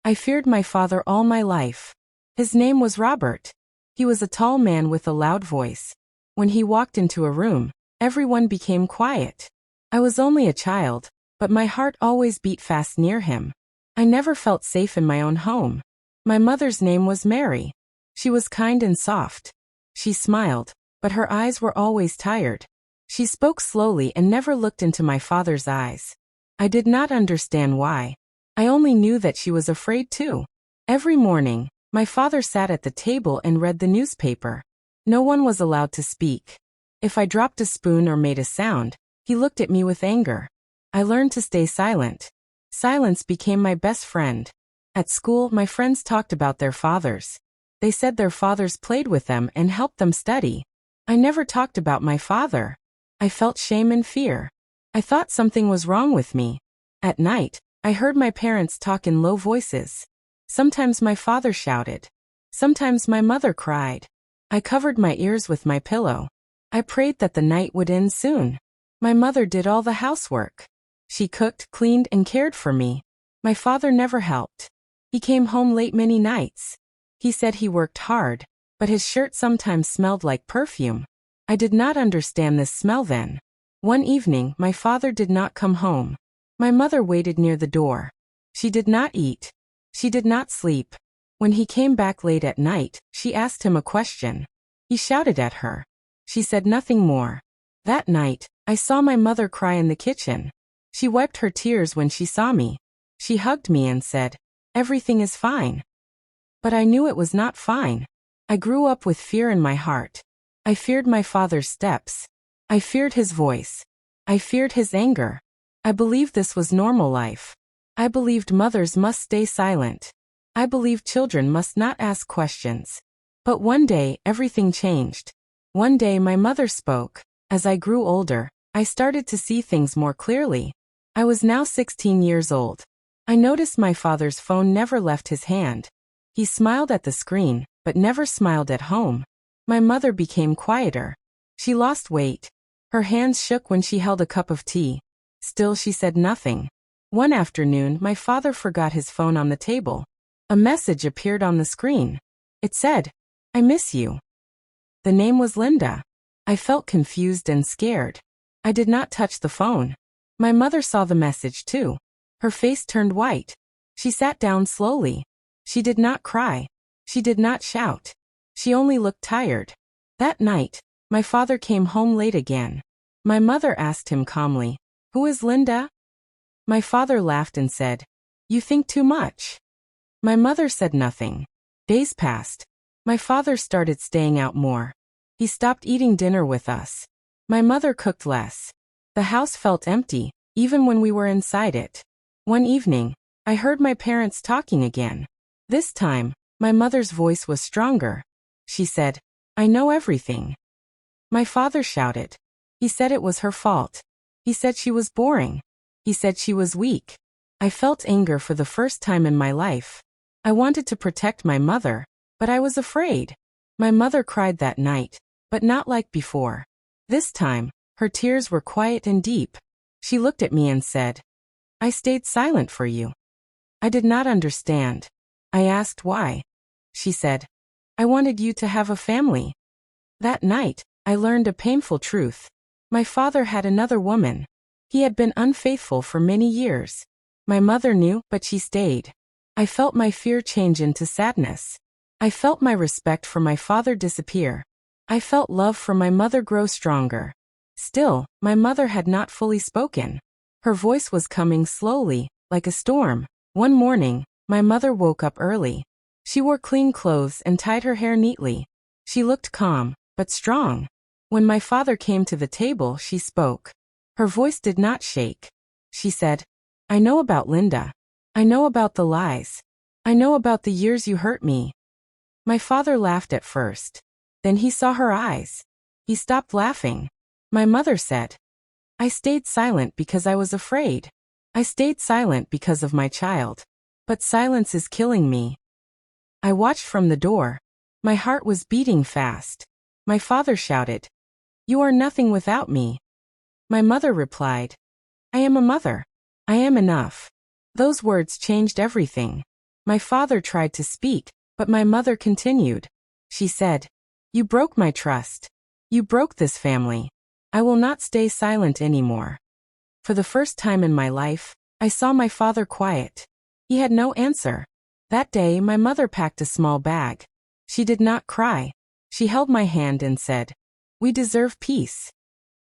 I feared my father all my life. His name was Robert. He was a tall man with a loud voice. When he walked into a room, everyone became quiet. I was only a child, but my heart always beat fast near him. I never felt safe in my own home. My mother's name was Mary. She was kind and soft. She smiled, but her eyes were always tired. She spoke slowly and never looked into my father's eyes. I did not understand why. I only knew that she was afraid too. Every morning, my father sat at the table and read the newspaper. No one was allowed to speak. If I dropped a spoon or made a sound, he looked at me with anger. I learned to stay silent. Silence became my best friend. At school, my friends talked about their fathers. They said their fathers played with them and helped them study. I never talked about my father. I felt shame and fear. I thought something was wrong with me. At night, I heard my parents talk in low voices. Sometimes my father shouted. Sometimes my mother cried. I covered my ears with my pillow. I prayed that the night would end soon. My mother did all the housework. She cooked, cleaned, and cared for me. My father never helped. He came home late many nights. He said he worked hard, but his shirt sometimes smelled like perfume. I did not understand this smell then. One evening, my father did not come home. My mother waited near the door. She did not eat. She did not sleep. When he came back late at night, she asked him a question. He shouted at her. She said nothing more. That night, I saw my mother cry in the kitchen. She wiped her tears when she saw me. She hugged me and said, "Everything is fine." But I knew it was not fine. I grew up with fear in my heart. I feared my father's steps. I feared his voice. I feared his anger. I believed this was normal life. I believed mothers must stay silent. I believed children must not ask questions. But one day, everything changed. One day my mother spoke. As I grew older, I started to see things more clearly. I was now 16 years old. I noticed my father's phone never left his hand. He smiled at the screen, but never smiled at home. My mother became quieter. She lost weight. Her hands shook when she held a cup of tea. Still she said nothing. One afternoon, my father forgot his phone on the table. A message appeared on the screen. It said, "I miss you." The name was Linda. I felt confused and scared. I did not touch the phone. My mother saw the message too. Her face turned white. She sat down slowly. She did not cry. She did not shout. She only looked tired. That night, my father came home late again. My mother asked him calmly, "Who is Linda?" My father laughed and said, "You think too much." My mother said nothing. Days passed. My father started staying out more. He stopped eating dinner with us. My mother cooked less. The house felt empty, even when we were inside it. One evening, I heard my parents talking again. This time, my mother's voice was stronger. She said, "I know everything." My father shouted. He said it was her fault. He said she was boring. He said she was weak. I felt anger for the first time in my life. I wanted to protect my mother, but I was afraid. My mother cried that night, but not like before. This time, her tears were quiet and deep. She looked at me and said, "I stayed silent for you." I did not understand. I asked why. She said, "I wanted you to have a family." That night, I learned a painful truth. My father had another woman. He had been unfaithful for many years. My mother knew, but she stayed. I felt my fear change into sadness. I felt my respect for my father disappear. I felt love for my mother grow stronger. Still, my mother had not fully spoken. Her voice was coming slowly, like a storm. One morning, my mother woke up early. She wore clean clothes and tied her hair neatly. She looked calm, but strong. When my father came to the table, she spoke. Her voice did not shake. She said, "I know about Linda. I know about the lies. I know about the years you hurt me." My father laughed at first. Then he saw her eyes. He stopped laughing. My mother said, "I stayed silent because I was afraid. I stayed silent because of my child. But silence is killing me." I watched from the door. My heart was beating fast. My father shouted, "You are nothing without me." My mother replied, "I am a mother. I am enough." Those words changed everything. My father tried to speak, but my mother continued. She said, "You broke my trust. You broke this family. I will not stay silent anymore." For the first time in my life, I saw my father quiet. He had no answer. That day, my mother packed a small bag. She did not cry. She held my hand and said, "We deserve peace."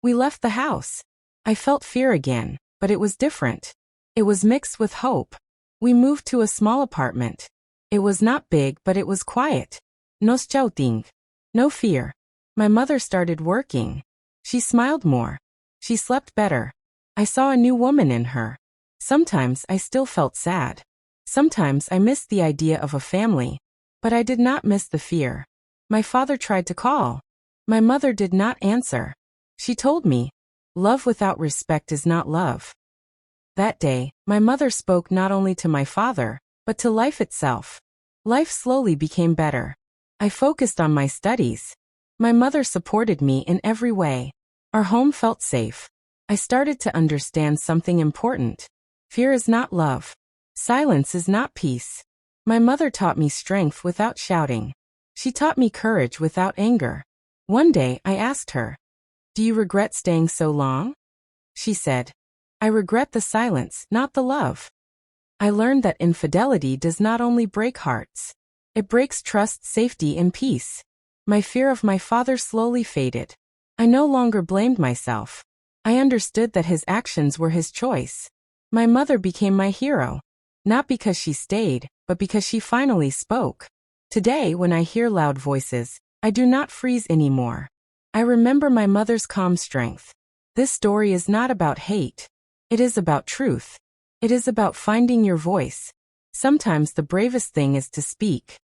We left the house. I felt fear again, but it was different. It was mixed with hope. We moved to a small apartment. It was not big, but it was quiet. No shouting. No fear. My mother started working. She smiled more. She slept better. I saw a new woman in her. Sometimes I still felt sad. Sometimes I missed the idea of a family. But I did not miss the fear. My father tried to call. My mother did not answer. She told me, "Love without respect is not love." That day, my mother spoke not only to my father, but to life itself. Life slowly became better. I focused on my studies. My mother supported me in every way. Our home felt safe. I started to understand something important. Fear is not love. Silence is not peace. My mother taught me strength without shouting. She taught me courage without anger. One day, I asked her, "Do you regret staying so long?" She said, "I regret the silence, not the love." I learned that infidelity does not only break hearts. It breaks trust, safety, and peace. My fear of my father slowly faded. I no longer blamed myself. I understood that his actions were his choice. My mother became my hero. Not because she stayed, but because she finally spoke. Today, when I hear loud voices, I do not freeze anymore. I remember my mother's calm strength. This story is not about hate. It is about truth. It is about finding your voice. Sometimes the bravest thing is to speak.